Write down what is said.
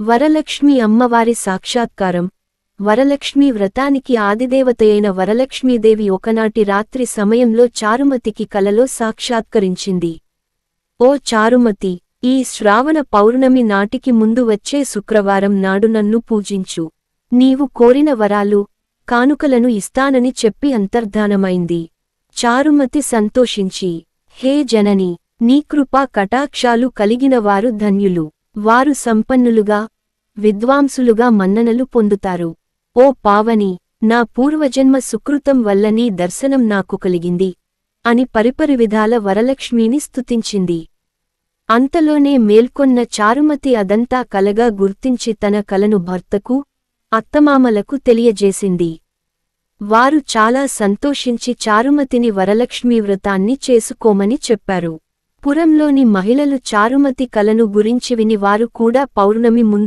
వరలక్ష్మి అమ్మవారి సాక్షాత్కారం. వరలక్ష్మీ వ్రతానికి ఆదిదేవతయైన వరలక్ష్మీదేవి ఒకనాటి రాత్రి సమయంలో చారుమతికి కలలో సాక్షాత్కరించింది. ఓ చారుమతి, ఈ శ్రావణ పౌర్ణమి నాటికి ముందు వచ్చే శుక్రవారం నాడు నన్ను పూజించు. నీవు కోరిన వరాలు, కానుకలను ఇస్తానని చెప్పి అంతర్ధానమైంది. చారుమతి సంతోషించి, హే జనని, నీ కృపా కటాక్షాలు కలిగినవారు ధన్యులు. వారు సంపన్నులుగా, విద్వాంసులుగా మన్ననలు పొందుతారు. ఓ పావని, నా పూర్వజన్మ సుకృతం వల్ల నీ దర్శనం నాకు కలిగింది అని పరిపరివిధాల వరలక్ష్మీని స్తుతించింది. అంతలోనే మేల్కొన్న చారుమతి అదంతా కలగా గుర్తించి తన కలను భర్తకు, అత్తమామలకు తెలియజేసింది. వారు చాలా సంతోషించి చారుమతిని వరలక్ష్మీ వ్రతాన్ని చేసుకోమని చెప్పారు. పురంలోని మహిళలు చారుమతి కలను గురించి విని వారు కూడా పౌర్ణమి ముందు